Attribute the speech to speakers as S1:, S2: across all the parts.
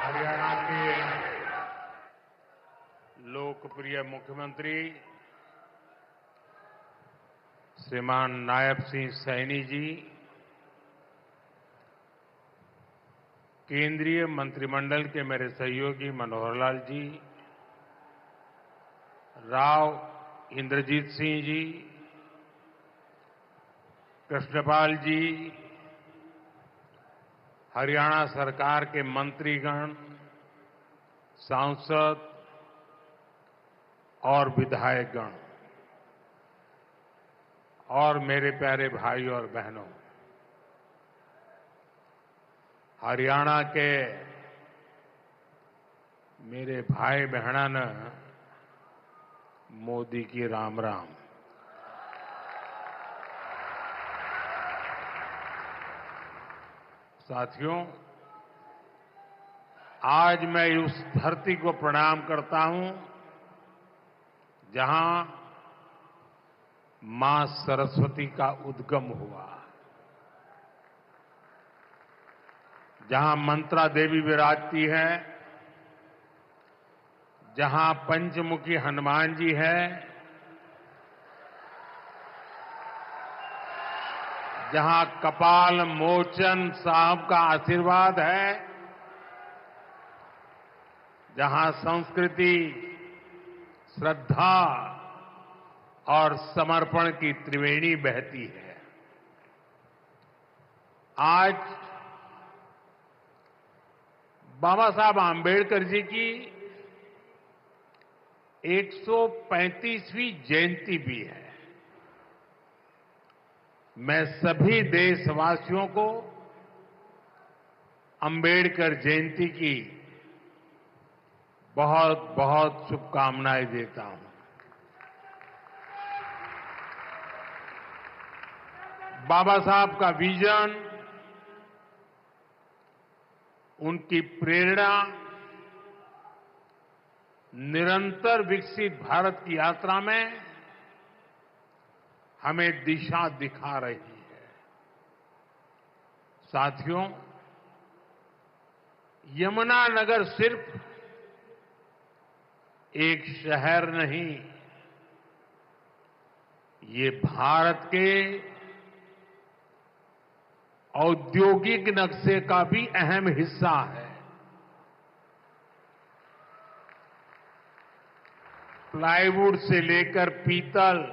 S1: हरियाणा के लोकप्रिय मुख्यमंत्री श्रीमान नायब सिंह सैनी जी, केंद्रीय मंत्रिमंडल के मेरे सहयोगी मनोहर लाल जी, राव इंद्रजीत सिंह जी, कृष्णपाल जी, हरियाणा सरकार के मंत्रीगण, सांसद और विधायकगण और मेरे प्यारे भाई और बहनों, हरियाणा के मेरे भाई बहनन मोदी की राम राम। साथियों, आज मैं उस धरती को प्रणाम करता हूं जहां मां सरस्वती का उद्गम हुआ, जहां मंत्रा देवी विराजती है, जहां पंचमुखी हनुमान जी है, जहां कपाल मोचन साहब का आशीर्वाद है, जहां संस्कृति, श्रद्धा और समर्पण की त्रिवेणी बहती है। आज बाबा साहब आंबेडकर जी की 135वीं जयंती भी है। मैं सभी देशवासियों को अंबेडकर जयंती की बहुत बहुत शुभकामनाएं देता हूं। बाबा साहब का विजन, उनकी प्रेरणा निरंतर विकसित भारत की यात्रा में हमें दिशा दिखा रही है। साथियों, यमुनानगर सिर्फ एक शहर नहीं, ये भारत के औद्योगिक नक्शे का भी अहम हिस्सा है। प्लाईवुड से लेकर पीतल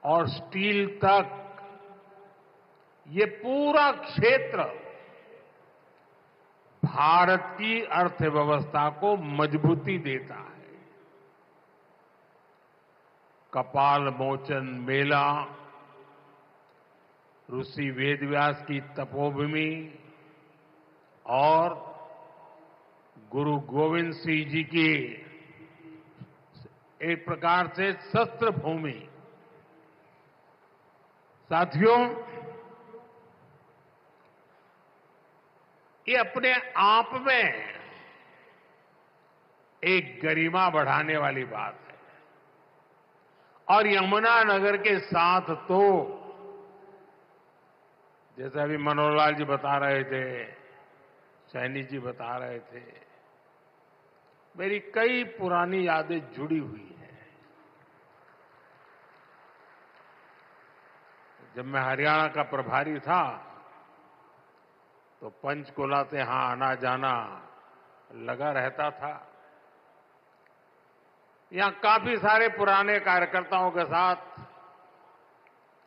S1: और स्टील तक ये पूरा क्षेत्र भारत की अर्थव्यवस्था को मजबूती देता है। कपाल मोचन मेला, ऋषि वेदव्यास की तपोभूमि और गुरु गोविंद सिंह जी की एक प्रकार से शस्त्र भूमि। साथियों, ये अपने आप में एक गरिमा बढ़ाने वाली बात है। और यमुनानगर के साथ तो जैसे अभी मनोहर लाल जी बता रहे थे, सैनी जी बता रहे थे, मेरी कई पुरानी यादें जुड़ी हुई हैं। जब मैं हरियाणा का प्रभारी था तो पंचकुला से यहां आना जाना लगा रहता था। यहां काफी सारे पुराने कार्यकर्ताओं के साथ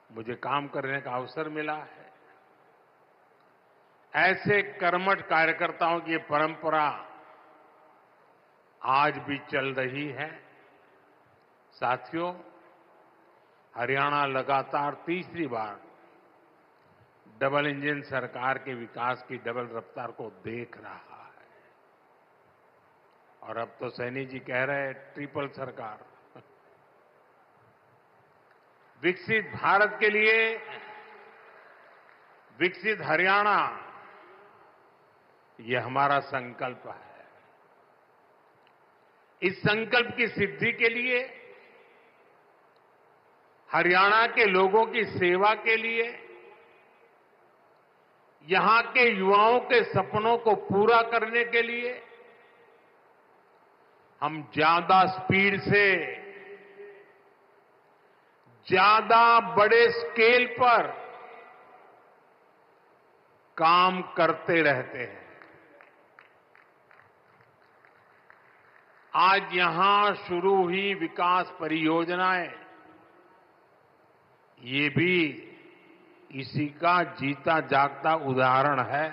S1: मुझे काम करने का अवसर मिला है। ऐसे कर्मठ कार्यकर्ताओं की परंपरा आज भी चल रही है। साथियों, हरियाणा लगातार तीसरी बार डबल इंजन सरकार के विकास की डबल रफ्तार को देख रहा है। और अब तो सैनी जी कह रहे हैं ट्रिपल सरकार। विकसित भारत के लिए विकसित हरियाणा, यह हमारा संकल्प है। इस संकल्प की सिद्धि के लिए, हरियाणा के लोगों की सेवा के लिए यहां के युवाओं के सपनों को पूरा करने के लिए हम ज्यादा स्पीड से, ज्यादा बड़े स्केल पर काम करते रहते हैं। आज यहां शुरू हुई विकास परियोजनाएं, ये भी इसी का जीता जागता उदाहरण है।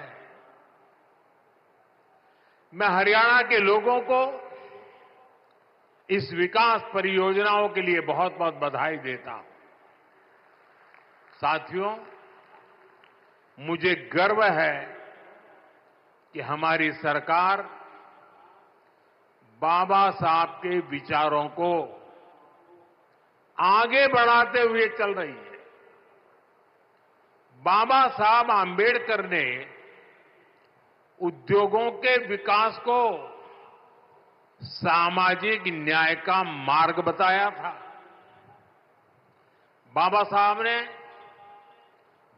S1: मैं हरियाणा के लोगों को इस विकास परियोजनाओं के लिए बहुत बहुत बधाई देता हूं। साथियों, मुझे गर्व है कि हमारी सरकार बाबा साहब के विचारों को आगे बढ़ाते हुए चल रही है। बाबा साहब आंबेडकर ने उद्योगों के विकास को सामाजिक न्याय का मार्ग बताया था। बाबा साहब ने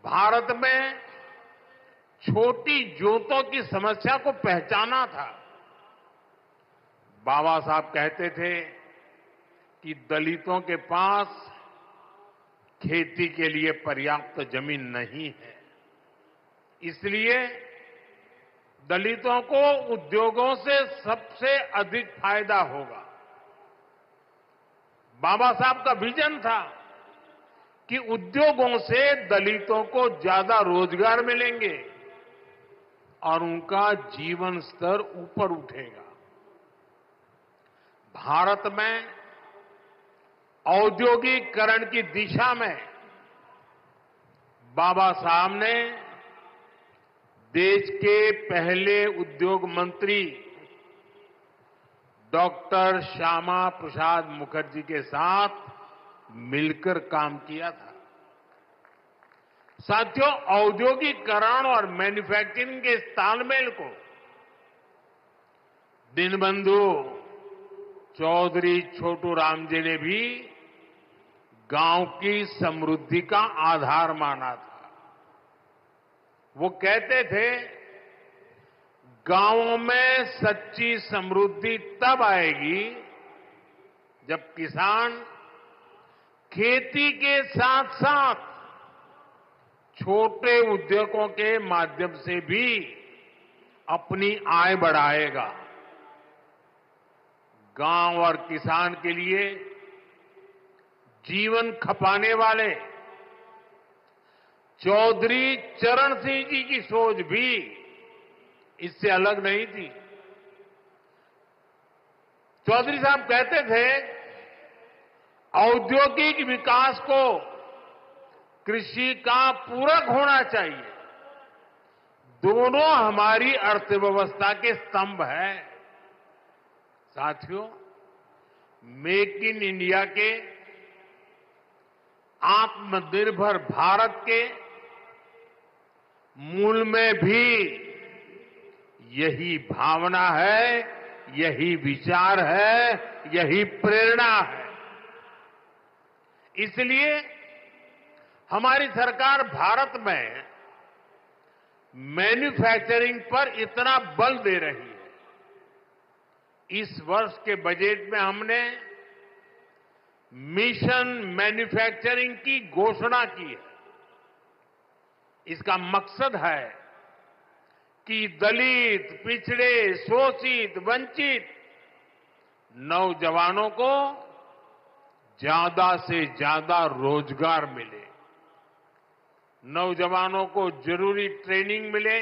S1: भारत में छोटी जोतों की समस्या को पहचाना था। बाबा साहब कहते थे कि दलितों के पास खेती के लिए पर्याप्त जमीन नहीं है, इसलिए दलितों को उद्योगों से सबसे अधिक फायदा होगा। बाबा साहब का विजन था कि उद्योगों से दलितों को ज्यादा रोजगार मिलेंगे और उनका जीवन स्तर ऊपर उठेगा। भारत में औद्योगिकरण की दिशा में बाबा साहब ने देश के पहले उद्योग मंत्री डॉक्टर श्यामा प्रसाद मुखर्जी के साथ मिलकर काम किया था। साथियों, औद्योगिकरण और मैन्युफैक्चरिंग के इस तालमेल को दीनबंधु चौधरी छोटू राम जी ने भी गांव की समृद्धि का आधार माना था। वो कहते थे, गांवों में सच्ची समृद्धि तब आएगी जब किसान खेती के साथ साथ छोटे उद्योगों के माध्यम से भी अपनी आय बढ़ाएगा। गांव और किसान के लिए जीवन खपाने वाले चौधरी चरण सिंह जी की सोच भी इससे अलग नहीं थी। चौधरी साहब कहते थे, औद्योगिक विकास को कृषि का पूरक होना चाहिए। दोनों हमारी अर्थव्यवस्था के स्तंभ हैं। साथियों, मेक इन इंडिया के, आत्मनिर्भर भारत के मूल में भी यही भावना है, यही विचार है, यही प्रेरणा है। इसलिए हमारी सरकार भारत में मैन्युफैक्चरिंग पर इतना बल दे रही है। इस वर्ष के बजट में हमने मिशन मैन्युफैक्चरिंग की घोषणा की है। इसका मकसद है कि दलित, पिछड़े, शोषित, वंचित नौजवानों को ज्यादा से ज्यादा रोजगार मिले, नौजवानों को जरूरी ट्रेनिंग मिले,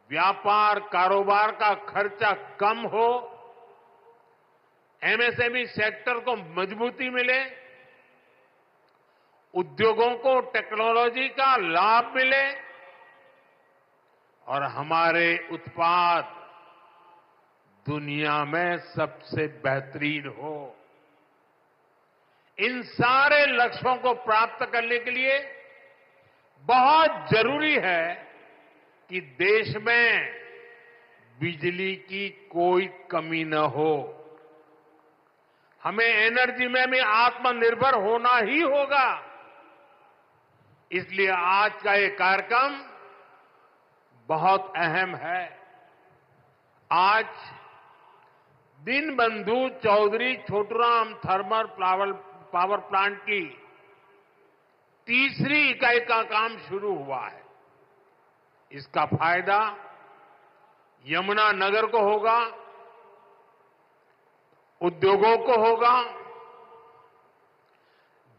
S1: व्यापार कारोबार का खर्चा कम हो, एमएसएमई सेक्टर को मजबूती मिले, उद्योगों को टेक्नोलॉजी का लाभ मिले और हमारे उत्पाद दुनिया में सबसे बेहतरीन हो। इन सारे लक्ष्यों को प्राप्त करने के लिए बहुत जरूरी है कि देश में बिजली की कोई कमी न हो। हमें एनर्जी में भी आत्मनिर्भर होना ही होगा। इसलिए आज का ये कार्यक्रम बहुत अहम है। आज Dinbandhu Chaudhary Chhoturam thermal power plant की तीसरी इकाई का काम शुरू हुआ है। इसका फायदा यमुना नगर को होगा, उद्योगों को होगा।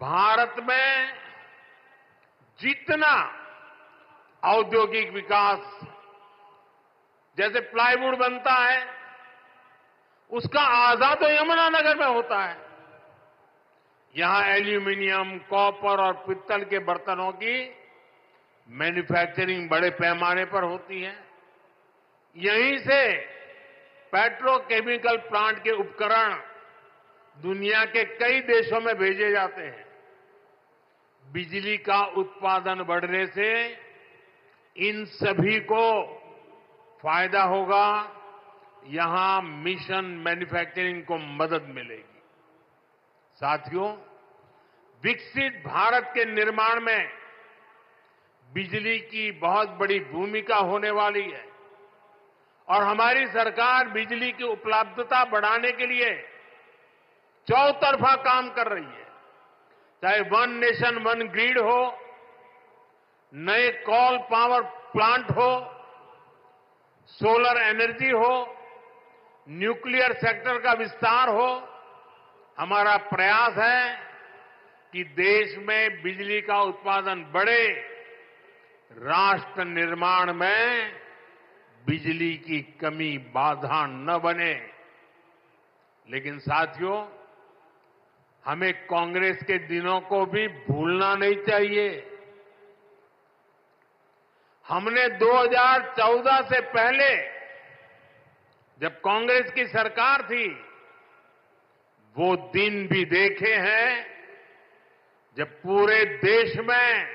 S1: भारत में जितना औद्योगिक विकास, जैसे प्लाईवुड बनता है, उसका आधा तो यमुना नगर में होता है। यहां एल्यूमीनियम, कॉपर और पित्तल के बर्तनों की मैन्युफैक्चरिंग बड़े पैमाने पर होती है। यहीं से पेट्रोकेमिकल प्लांट के उपकरण दुनिया के कई देशों में भेजे जाते हैं। बिजली का उत्पादन बढ़ने से इन सभी को फायदा होगा। यहां मिशन मैन्युफैक्चरिंग को मदद मिलेगी। साथियों, विकसित भारत के निर्माण में बिजली की बहुत बड़ी भूमिका होने वाली है और हमारी सरकार बिजली की उपलब्धता बढ़ाने के लिए चौतरफा काम कर रही है। चाहे वन नेशन वन ग्रिड हो, नए कोल पावर प्लांट हो, सोलर एनर्जी हो, न्यूक्लियर सेक्टर का विस्तार हो, हमारा प्रयास है कि देश में बिजली का उत्पादन बढ़े, राष्ट्र निर्माण में बिजली की कमी बाधा न बने। लेकिन साथियों, हमें कांग्रेस के दिनों को भी भूलना नहीं चाहिए। हमने 2014 से पहले, जब कांग्रेस की सरकार थी, वो दिन भी देखे हैं जब पूरे देश में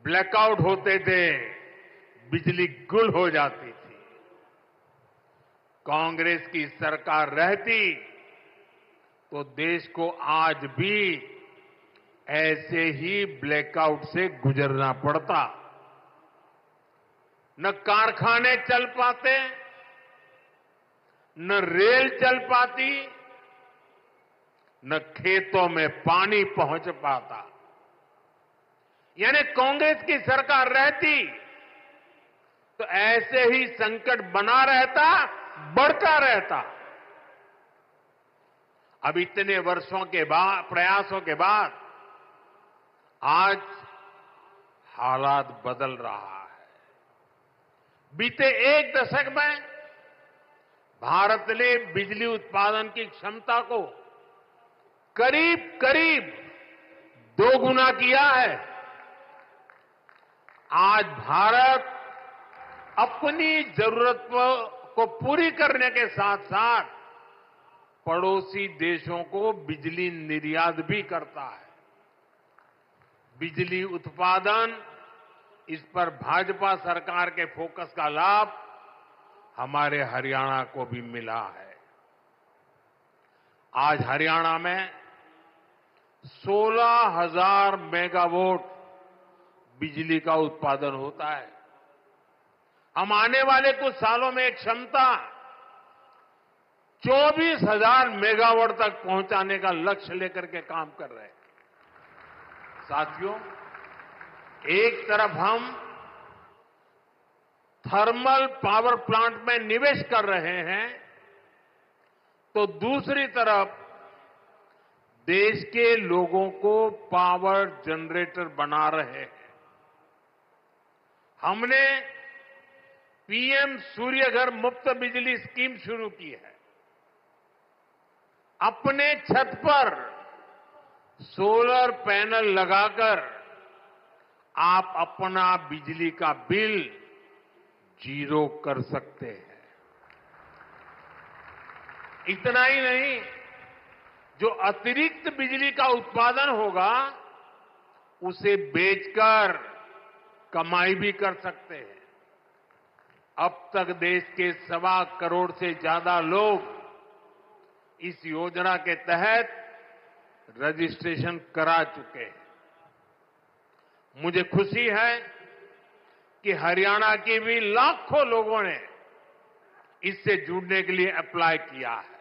S1: ब्लैकआउट होते थे, बिजली गुल हो जाती थी। कांग्रेस की सरकार रहती तो देश को आज भी ऐसे ही ब्लैकआउट से गुजरना पड़ता। न कारखाने चल पाते, न रेल चल पाती, न खेतों में पानी पहुंच पाता। यानी कांग्रेस की सरकार रहती तो ऐसे ही संकट बना रहता, बढ़ता रहता। अब इतने वर्षों के बाद, प्रयासों के बाद आज हालात बदल रहा है। बीते एक दशक में भारत ने बिजली उत्पादन की क्षमता को करीब करीब 2 गुना किया है। आज भारत अपनी जरूरत को पूरी करने के साथ साथ पड़ोसी देशों को बिजली निर्यात भी करता है। बिजली उत्पादन, इस पर भाजपा सरकार के फोकस का लाभ हमारे हरियाणा को भी मिला है। आज हरियाणा में 16,000 मेगावाट बिजली का उत्पादन होता है। हम आने वाले कुछ सालों में एक क्षमता 24,000 मेगावाट तक पहुंचाने का लक्ष्य लेकर के काम कर रहे हैं। साथियों, एक तरफ हम थर्मल पावर प्लांट में निवेश कर रहे हैं, तो दूसरी तरफ देश के लोगों को पावर जनरेटर बना रहे हैं। हमने पीएम सूर्य घर मुफ्त बिजली स्कीम शुरू की है। अपने छत पर सोलर पैनल लगाकर आप अपना बिजली का बिल 0 कर सकते हैं। इतना ही नहीं, जो अतिरिक्त बिजली का उत्पादन होगा उसे बेचकर कमाई भी कर सकते हैं। अब तक देश के 1.25 करोड़ से ज्यादा लोग इस योजना के तहत रजिस्ट्रेशन करा चुके हैं। मुझे खुशी है कि हरियाणा के भी लाखों लोगों ने इससे जुड़ने के लिए अप्लाई किया है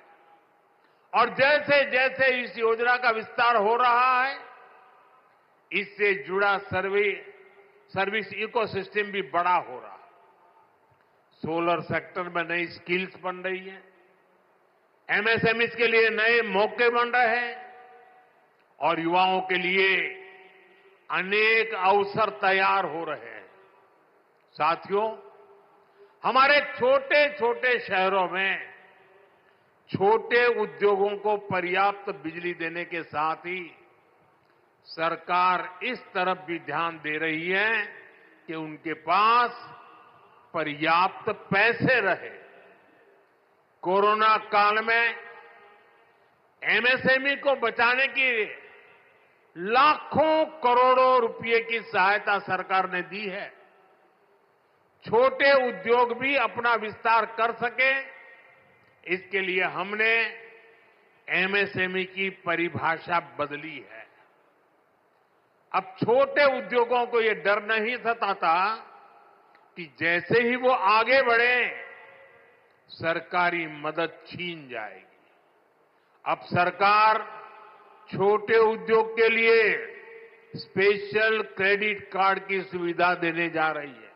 S1: और जैसे जैसे इस योजना का विस्तार हो रहा है, इससे जुड़ा सर्विस इकोसिस्टम भी बड़ा हो रहा है। सोलर सेक्टर में नई स्किल्स बन रही हैं, एमएसएमईज के लिए नए मौके बन रहे हैं और युवाओं के लिए अनेक अवसर तैयार हो रहे हैं। साथियों, हमारे छोटे छोटे शहरों में छोटे उद्योगों को पर्याप्त बिजली देने के साथ ही सरकार इस तरफ भी ध्यान दे रही है कि उनके पास पर्याप्त पैसे रहे। कोरोना काल में एमएसएमई को बचाने की लाखों करोड़ों रुपए की सहायता सरकार ने दी है। छोटे उद्योग भी अपना विस्तार कर सके, इसके लिए हमने एमएसएमई की परिभाषा बदली है। अब छोटे उद्योगों को ये डर नहीं सताता कि जैसे ही वो आगे बढ़े सरकारी मदद छीन जाएगी। अब सरकार छोटे उद्योग के लिए स्पेशल क्रेडिट कार्ड की सुविधा देने जा रही है।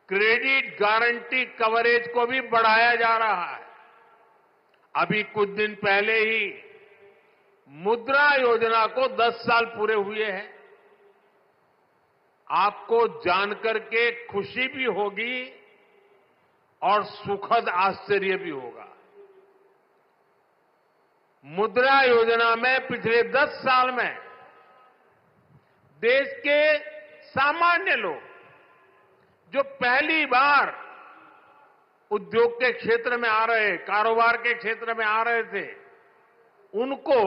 S1: क्रेडिट गारंटी कवरेज को भी बढ़ाया जा रहा है। अभी कुछ दिन पहले ही मुद्रा योजना को 10 साल पूरे हुए हैं। आपको जानकर के खुशी भी होगी और सुखद आश्चर्य भी होगा। मुद्रा योजना में पिछले 10 साल में देश के सामान्य लोग जो पहली बार उद्योग के क्षेत्र में आ रहे, कारोबार के क्षेत्र में आ रहे थे, उनको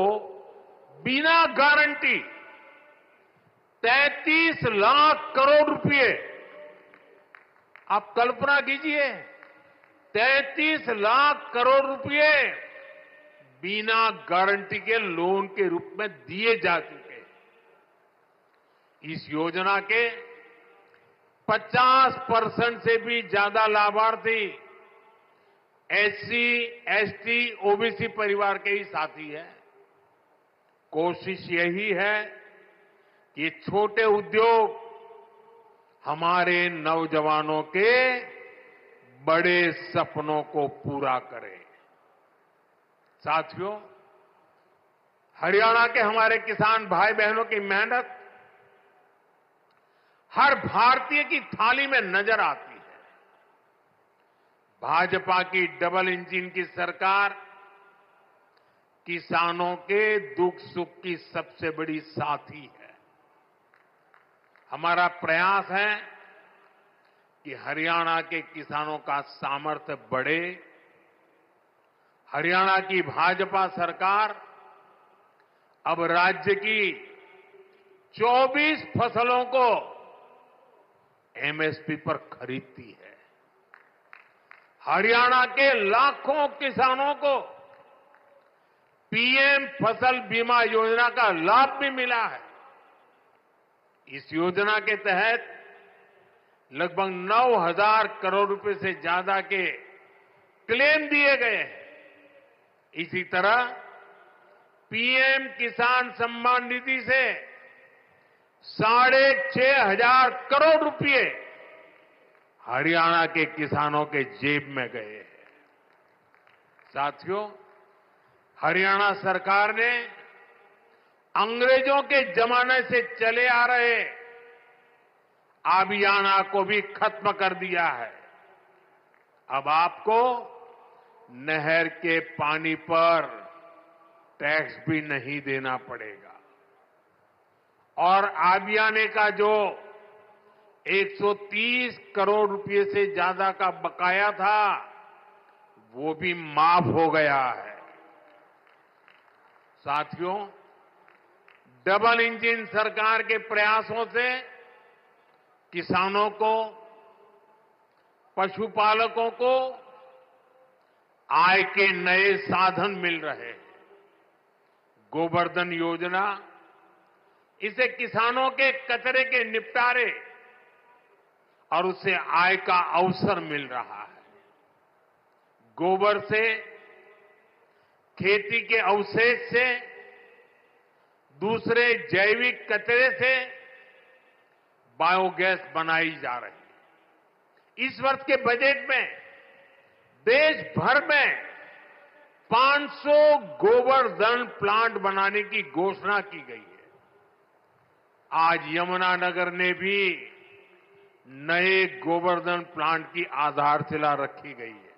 S1: बिना गारंटी 33 लाख करोड़ रुपए, आप कल्पना कीजिए, 33 लाख करोड़ रुपए बिना गारंटी के लोन के रूप में दिए जा चुके हैं। इस योजना के 50% से भी ज्यादा लाभार्थी एससी, एसटी, ओबीसी परिवार के ही साथी हैं। कोशिश यही है कि छोटे उद्योग हमारे नौजवानों के बड़े सपनों को पूरा करें। साथियों, हरियाणा के हमारे किसान भाई बहनों की मेहनत हर भारतीय की थाली में नजर आती है। भाजपा की डबल इंजन की सरकार किसानों के दुख सुख की सबसे बड़ी साथी है। हमारा प्रयास है कि हरियाणा के किसानों का सामर्थ्य बढ़े। हरियाणा की भाजपा सरकार अब राज्य की 24 फसलों को एमएसपी पर खरीदती है। हरियाणा के लाखों किसानों को पीएम फसल बीमा योजना का लाभ भी मिला है। इस योजना के तहत लगभग 9,000 करोड़ रुपए से ज्यादा के क्लेम दिए गए हैं। इसी तरह पीएम किसान सम्मान निधि से 6,500 करोड़ रुपए हरियाणा के किसानों के जेब में गए हैं। साथियों, हरियाणा सरकार ने अंग्रेजों के जमाने से चले आ रहे आबियाना को भी खत्म कर दिया है। अब आपको नहर के पानी पर टैक्स भी नहीं देना पड़ेगा और आबियाने का जो 130 करोड़ रुपए से ज्यादा का बकाया था, वो भी माफ हो गया है। साथियों, डबल इंजन सरकार के प्रयासों से किसानों को, पशुपालकों को आय के नए साधन मिल रहे हैं। गोवर्धन योजना इसे किसानों के कचरे के निपटारे और उससे आय का अवसर मिल रहा है। गोबर से, खेती के अवशेष से, दूसरे जैविक कचरे से बायोगैस बनाई जा रही है। इस वर्ष के बजट में देश भर में 500 गोवर्धन प्लांट बनाने की घोषणा की गई है। आज यमुनानगर ने भी नए गोवर्धन प्लांट की आधारशिला रखी गई है।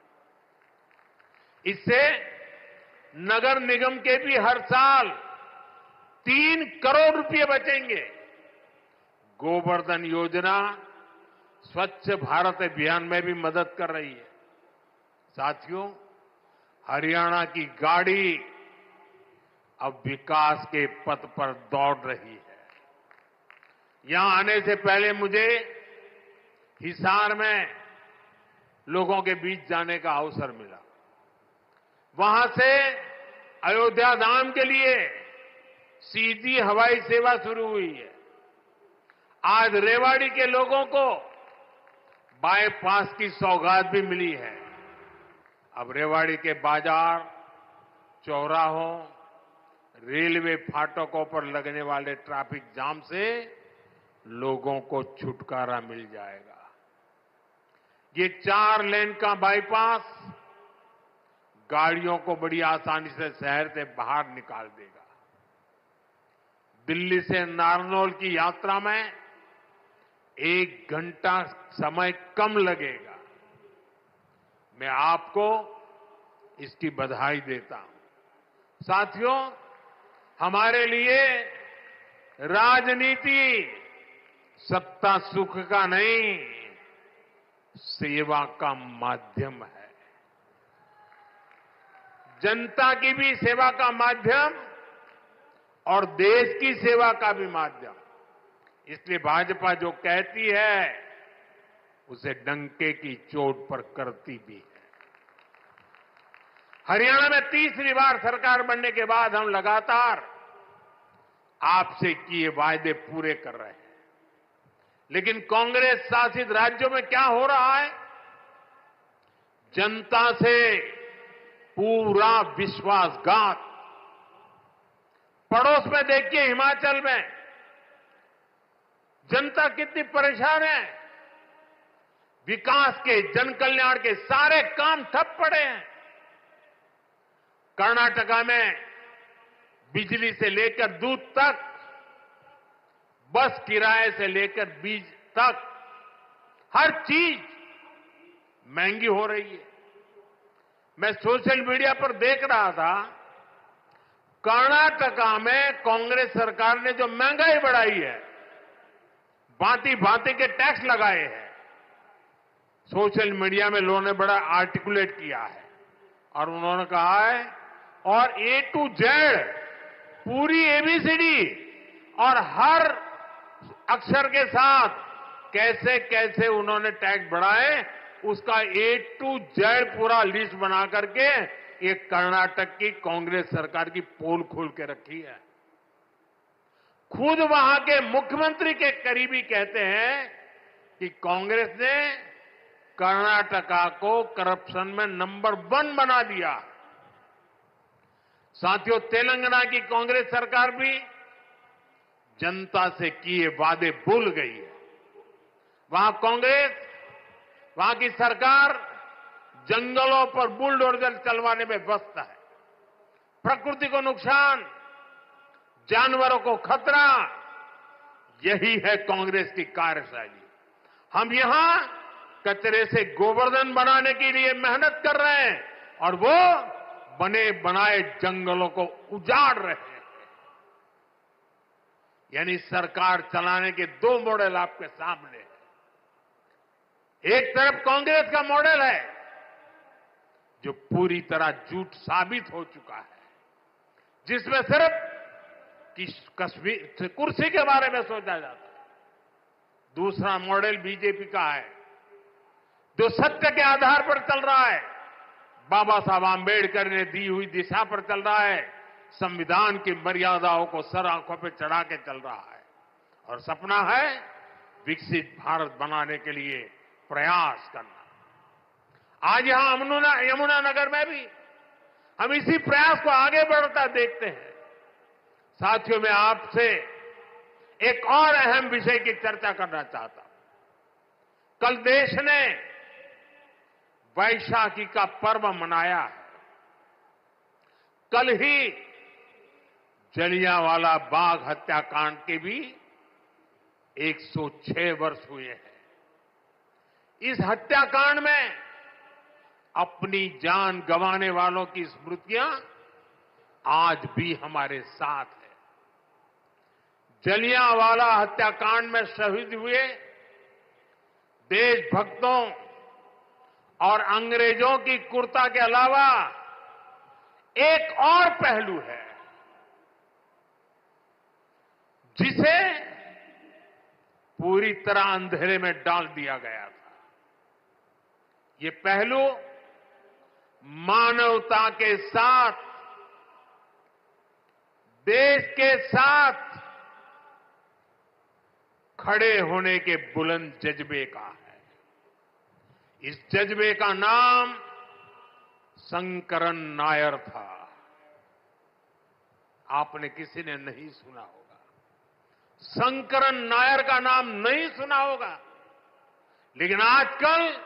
S1: इससे नगर निगम के भी हर साल 3 करोड़ रुपए बचेंगे। गोवर्धन योजना स्वच्छ भारत अभियान में भी मदद कर रही है। साथियों, हरियाणा की गाड़ी अब विकास के पथ पर दौड़ रही है। यहां आने से पहले मुझे हिसार में लोगों के बीच जाने का अवसर मिला। वहां से अयोध्या धाम के लिए सीधी हवाई सेवा शुरू हुई है। आज रेवाड़ी के लोगों को बाईपास की सौगात भी मिली है। अब रेवाड़ी के बाजार, चौराहों, रेलवे फाटकों पर लगने वाले ट्रैफिक जाम से लोगों को छुटकारा मिल जाएगा। ये 4 लेन का बाईपास गाड़ियों को बड़ी आसानी से शहर से बाहर निकाल देगा। दिल्ली से नारनौल की यात्रा में 1 घंटा समय कम लगेगा। मैं आपको इसकी बधाई देता हूं। साथियों, हमारे लिए राजनीति सत्ता सुख का नहीं, सेवा का माध्यम है। जनता की भी सेवा का माध्यम और देश की सेवा का भी माध्यम। इसलिए भाजपा जो कहती है उसे डंके की चोट पर करती भी है। हरियाणा में तीसरी बार सरकार बनने के बाद हम लगातार आपसे किए वायदे पूरे कर रहे हैं। लेकिन कांग्रेस शासित राज्यों में क्या हो रहा है? जनता से पूरा विश्वासघात। पड़ोस में देखिए, हिमाचल में जनता कितनी परेशान है। विकास के, जन कल्याण के सारे काम ठप पड़े हैं। कर्नाटका में बिजली से लेकर दूध तक, बस किराए से लेकर बीज तक, हर चीज महंगी हो रही है। मैं सोशल मीडिया पर देख रहा था, कर्नाटका में कांग्रेस सरकार ने जो महंगाई बढ़ाई है, भांति भांति के टैक्स लगाए हैं। सोशल मीडिया में लोगों ने बड़ा आर्टिकुलेट किया है और उन्होंने कहा है, और A to Z पूरी ABCD और हर अक्षर के साथ कैसे कैसे उन्होंने टैक्स बढ़ाए, उसका A to Z पूरा लिस्ट बना करके ये कर्नाटक की कांग्रेस सरकार की पोल खोल के रखी है। खुद वहां के मुख्यमंत्री के करीबी कहते हैं कि कांग्रेस ने कर्नाटका को करप्शन में नंबर 1 बना दिया। साथियों, तेलंगाना की कांग्रेस सरकार भी जनता से किए वादे भूल गई है। वहां कांग्रेस, वहां की सरकार जंगलों पर बुलडोजर चलवाने में व्यस्त है। प्रकृति को नुकसान, जानवरों को खतरा, यही है कांग्रेस की कार्यशैली। हम यहां कचरे से गोवर्धन बनाने के लिए मेहनत कर रहे हैं और वो बने बनाए जंगलों को उजाड़ रहे हैं। यानी सरकार चलाने के 2 मॉडल आपके सामने हैं। एक तरफ कांग्रेस का मॉडल है जो पूरी तरह झूठ साबित हो चुका है, जिसमें सिर्फ कश्मीर कुर्सी के बारे में सोचा जाता है। दूसरा मॉडल बीजेपी का है जो सत्य के आधार पर चल रहा है, बाबा साहब आंबेडकर ने दी हुई दिशा पर चल रहा है, संविधान की मर्यादाओं को सर आंखों पर चढ़ा के चल रहा है। और सपना है विकसित भारत बनाने के लिए प्रयास करना। आज यहां यमुना नगर में भी हम इसी प्रयास को आगे बढ़ता देखते हैं। साथियों, मैं आपसे एक और अहम विषय की चर्चा करना चाहता हूं। कल देश ने वैशाखी का पर्व मनाया है। कल ही जलियांवाला बाग हत्याकांड के भी 106 वर्ष हुए हैं। इस हत्याकांड में अपनी जान गंवाने वालों की स्मृतियां आज भी हमारे साथ है। जलियांवाला हत्याकांड में शहीद हुए देशभक्तों और अंग्रेजों की क्रूरता के अलावा एक और पहलू है जिसे पूरी तरह अंधेरे में डाल दिया गया था। ये पहलू मानवता के साथ, देश के साथ खड़े होने के बुलंद जज्बे का है। इस जज्बे का नाम शंकरन नायर था। आपने किसी ने नहीं सुना होगा, शंकरन नायर का नाम नहीं सुना होगा, लेकिन आजकल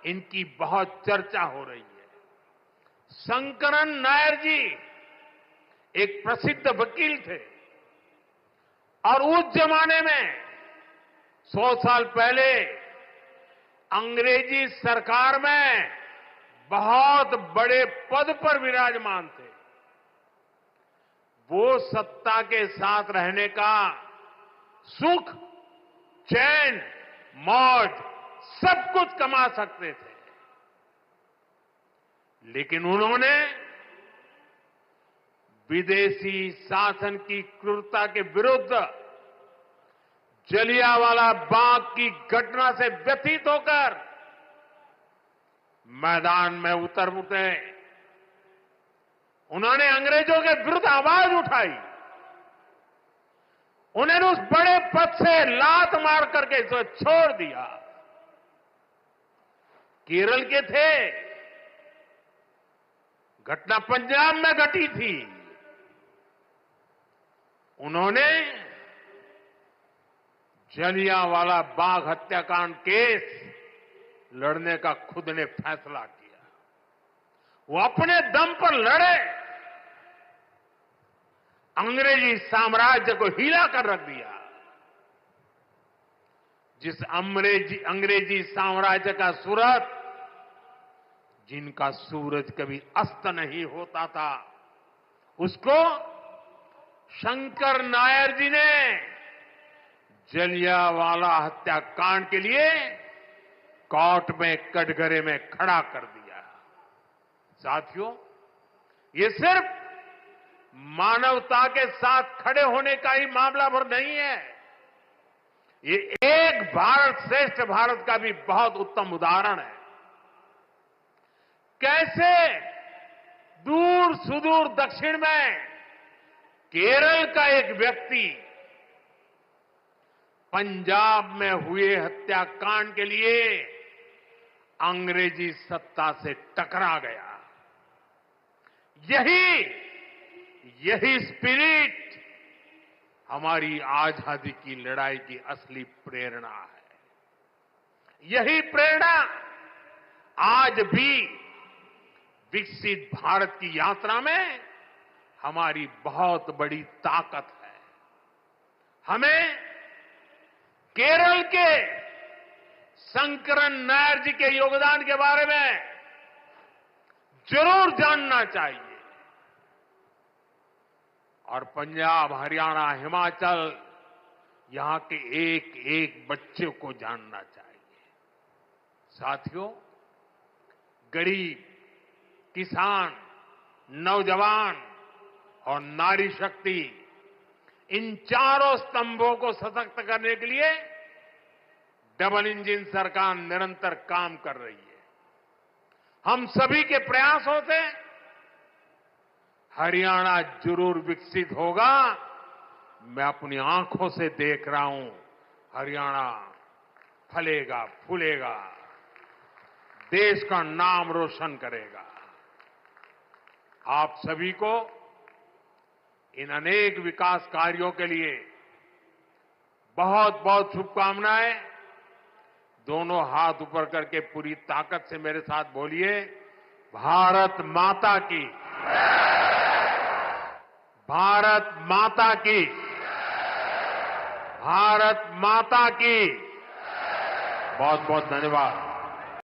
S1: इनकी बहुत चर्चा हो रही है। शंकरन नायर जी एक प्रसिद्ध वकील थे और उस जमाने में 100 साल पहले अंग्रेजी सरकार में बहुत बड़े पद पर विराजमान थे। वो सत्ता के साथ रहने का सुख, चैन, मौज सब कुछ कमा सकते थे, लेकिन उन्होंने विदेशी शासन की क्रूरता के विरुद्ध जलियांवाला बाग की घटना से व्यथित होकर मैदान में उतरे। उन्होंने अंग्रेजों के विरुद्ध आवाज उठाई। उन्होंने उस बड़े पद से लात मार करके इसे छोड़ दिया। केरल के थे, घटना पंजाब में घटी थी। उन्होंने जलियांवाला बाग हत्याकांड केस लड़ने का खुद ने फैसला किया। वो अपने दम पर लड़े, अंग्रेजी साम्राज्य को हिला कर रख दिया। जिस अंग्रेजी साम्राज्य का सूरज, जिनका सूरज कभी अस्त नहीं होता था, उसको शंकर नायर जी ने जलियांवाला हत्याकांड के लिए कोर्ट में कटघरे में खड़ा कर दिया। साथियों, ये सिर्फ मानवता के साथ खड़े होने का ही मामला भर नहीं है, ये एक भारत श्रेष्ठ भारत का भी बहुत उत्तम उदाहरण है। कैसे दूर सुदूर दक्षिण में केरल का एक व्यक्ति पंजाब में हुए हत्याकांड के लिए अंग्रेजी सत्ता से टकरा गया। यही स्पिरिट हमारी आजादी की लड़ाई की असली प्रेरणा है। यही प्रेरणा आज भी विकसित भारत की यात्रा में हमारी बहुत बड़ी ताकत है। हमें केरल के शंकरन नायर जी के योगदान के बारे में जरूर जानना चाहिए और पंजाब, हरियाणा, हिमाचल, यहां के एक एक बच्चे को जानना चाहिए। साथियों, गरीब, किसान, नौजवान और नारी शक्ति, इन चारों स्तंभों को सशक्त करने के लिए डबल इंजन सरकार निरंतर काम कर रही है। हम सभी के प्रयासों से हरियाणा जरूर विकसित होगा, मैं अपनी आंखों से देख रहा हूं, हरियाणा फलेगा, फूलेगा, देश का नाम रोशन करेगा। आप सभी को इन अनेक विकास कार्यों के लिए बहुत बहुत शुभकामनाएं। दोनों हाथ ऊपर करके पूरी ताकत से मेरे साथ बोलिए, भारत माता की, भारत माता की, भारत माता की। बहुत बहुत धन्यवाद।